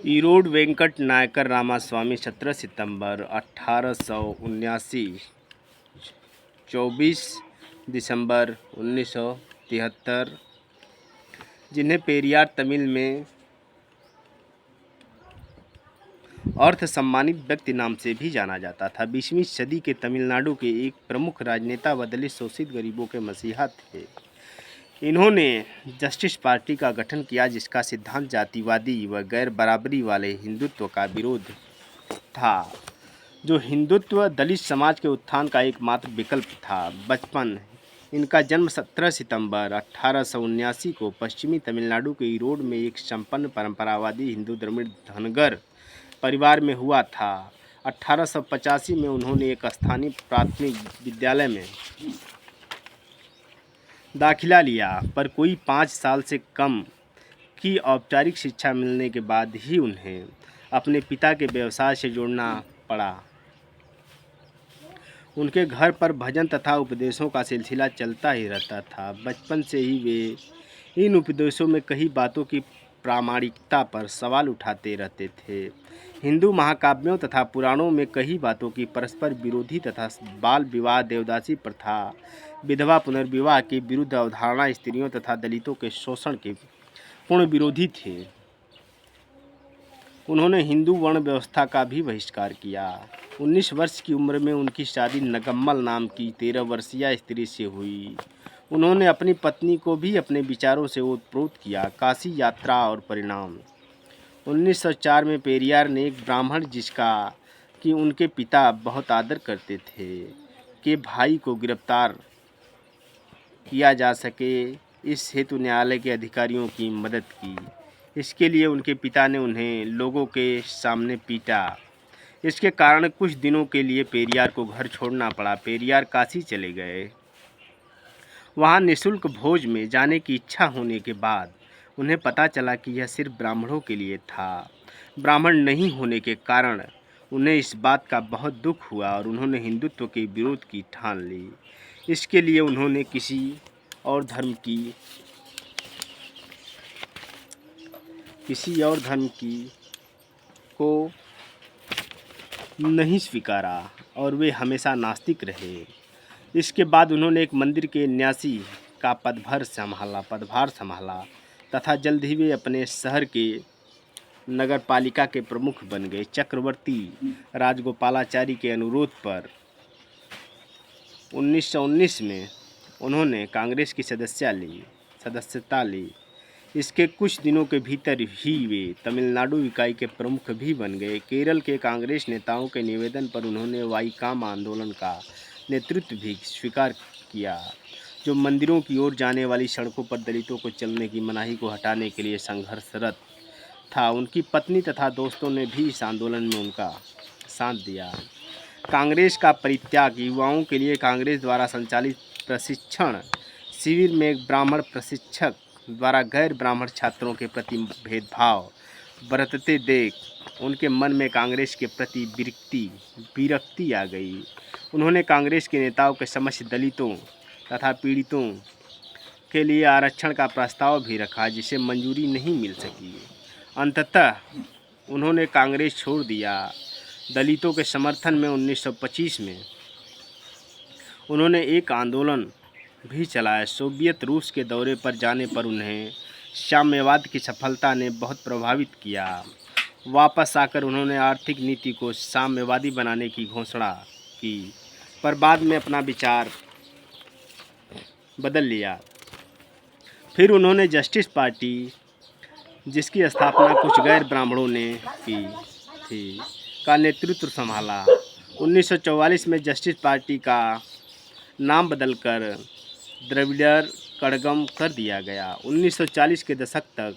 ईरोड वेंकट नायकर रामास्वामी 17 सितंबर 1879, 24 दिसंबर 1973, जिन्हें पेरियार तमिल में अर्थ सम्मानित व्यक्ति नाम से भी जाना जाता था, 20वीं सदी के तमिलनाडु के एक प्रमुख राजनेता व दलित शोषित गरीबों के मसीहा थे। इन्होंने जस्टिस पार्टी का गठन किया, जिसका सिद्धांत जातिवादी व गैर बराबरी वाले हिंदुत्व का विरोध था, जो हिंदुत्व दलित समाज के उत्थान का एकमात्र विकल्प था। बचपन। इनका जन्म 17 सितंबर 1879 को पश्चिमी तमिलनाडु के ईरोड में एक संपन्न परंपरावादी हिंदू द्रविड़ धनगर परिवार में हुआ था। 1885 में उन्होंने एक स्थानीय प्राथमिक विद्यालय में दाखिला लिया, पर कोई 5 साल से कम की औपचारिक शिक्षा मिलने के बाद ही उन्हें अपने पिता के व्यवसाय से जुड़ना पड़ा। उनके घर पर भजन तथा उपदेशों का सिलसिला चलता ही रहता था। बचपन से ही वे इन उपदेशों में कई बातों की प्रामाणिकता पर सवाल उठाते रहते थे। हिंदू महाकाव्यों तथा पुराणों में कई बातों की परस्पर विरोधी तथा बाल विवाह, देवदासी प्रथा, विधवा पुनर्विवाह की विरुद्ध अवधारणा, स्त्रियों तथा दलितों के शोषण के पूर्ण विरोधी थे। उन्होंने हिंदू वर्ण व्यवस्था का भी बहिष्कार किया। 19 वर्ष की उम्र में उनकी शादी नगम्मल नाम की 13 वर्षीय स्त्री से हुई। उन्होंने अपनी पत्नी को भी अपने विचारों से ओतप्रोत किया। काशी यात्रा और परिणाम। 1904 में पेरियार ने एक ब्राह्मण, जिसका कि उनके पिता बहुत आदर करते थे, के भाई को गिरफ्तार किया जा सके, इस हेतु न्यायालय के अधिकारियों की मदद की। इसके लिए उनके पिता ने उन्हें लोगों के सामने पीटा। इसके कारण कुछ दिनों के लिए पेरियार को घर छोड़ना पड़ा। पेरियार काशी चले गए। वहाँ निःशुल्क भोज में जाने की इच्छा होने के बाद उन्हें पता चला कि यह सिर्फ ब्राह्मणों के लिए था। ब्राह्मण नहीं होने के कारण उन्हें इस बात का बहुत दुख हुआ और उन्होंने हिंदुत्व के विरोध की ठान ली। इसके लिए उन्होंने किसी और धर्म को नहीं स्वीकारा और वे हमेशा नास्तिक रहे। इसके बाद उन्होंने एक मंदिर के न्यासी का पदभार संभाला तथा जल्द ही वे अपने शहर के नगर पालिका के प्रमुख बन गए। चक्रवर्ती राजगोपालाचारी के अनुरोध पर 1919 में उन्होंने कांग्रेस की सदस्यता ली। इसके कुछ दिनों के भीतर ही वे तमिलनाडु इकाई के प्रमुख भी बन गए। केरल के कांग्रेस नेताओं के निवेदन पर उन्होंने वाईकाम आंदोलन का नेतृत्व भी स्वीकार किया, जो मंदिरों की ओर जाने वाली सड़कों पर दलितों को चलने की मनाही को हटाने के लिए संघर्षरत था। उनकी पत्नी तथा दोस्तों ने भी इस आंदोलन में उनका साथ दिया। कांग्रेस का परित्याग। युवाओं के लिए कांग्रेस द्वारा संचालित प्रशिक्षण शिविर में एक ब्राह्मण प्रशिक्षक द्वारा गैर ब्राह्मण छात्रों के प्रति भेदभाव बरतते देख उनके मन में कांग्रेस के प्रति विरक्ति आ गई। उन्होंने कांग्रेस के नेताओं के समक्ष दलितों तथा पीड़ितों के लिए आरक्षण का प्रस्ताव भी रखा, जिसे मंजूरी नहीं मिल सकी। अंततः उन्होंने कांग्रेस छोड़ दिया। दलितों के समर्थन में 1925 में उन्होंने एक आंदोलन भी चलाया। सोवियत रूस के दौरे पर जाने पर उन्हें साम्यवाद की सफलता ने बहुत प्रभावित किया। वापस आकर उन्होंने आर्थिक नीति को साम्यवादी बनाने की घोषणा की, पर बाद में अपना विचार बदल लिया। फिर उन्होंने जस्टिस पार्टी, जिसकी स्थापना कुछ गैर ब्राह्मणों ने की थी, का नेतृत्व संभाला। 1944 में जस्टिस पार्टी का नाम बदलकर द्रविड़र कड़गम कर दिया गया। 1940 के दशक तक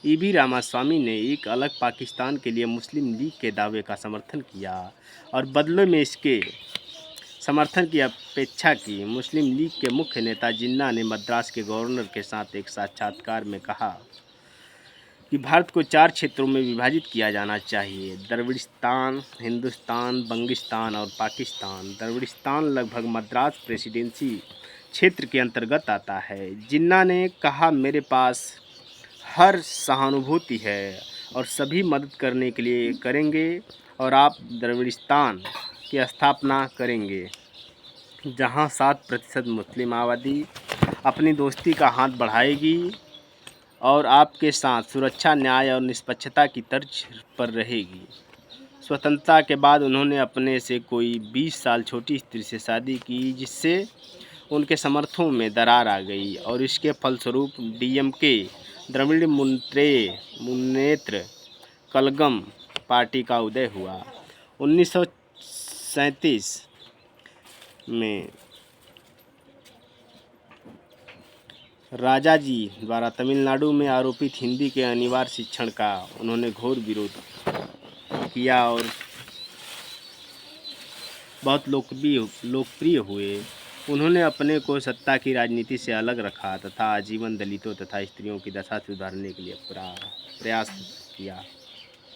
ईवी रामास्वामी ने एक अलग पाकिस्तान के लिए मुस्लिम लीग के दावे का समर्थन किया और बदले में इसके समर्थन की अपेक्षा की। मुस्लिम लीग के मुख्य नेता जिन्ना ने मद्रास के गवर्नर के साथ एक साक्षात्कार में कहा कि भारत को 4 क्षेत्रों में विभाजित किया जाना चाहिए: द्रविड़िस्तान, हिंदुस्तान, बंगिस्तान और पाकिस्तान। द्रविड़िस्तान लगभग मद्रास प्रेसिडेंसी क्षेत्र के अंतर्गत आता है। जिन्ना ने कहा, मेरे पास हर सहानुभूति है और सभी मदद करने के लिए करेंगे और आप द्रविड़िस्तान की स्थापना करेंगे जहां 7% मुस्लिम आबादी अपनी दोस्ती का हाथ बढ़ाएगी और आपके साथ सुरक्षा, न्याय और निष्पक्षता की तर्ज पर रहेगी। स्वतंत्रता के बाद उन्होंने अपने से कोई 20 साल छोटी स्त्री से शादी की, जिससे उनके समर्थकों में दरार आ गई और इसके फलस्वरूप डीएमके द्रविड़ मुन्नेत्र कलगम पार्टी का उदय हुआ। 1937 में राजाजी द्वारा तमिलनाडु में आरोपित हिंदी के अनिवार्य शिक्षण का उन्होंने घोर विरोध किया और बहुत लोकप्रिय हुए। उन्होंने अपने को सत्ता की राजनीति से अलग रखा तथा आजीवन दलितों तथा स्त्रियों की दशा सुधारने के लिए प्रयास किया।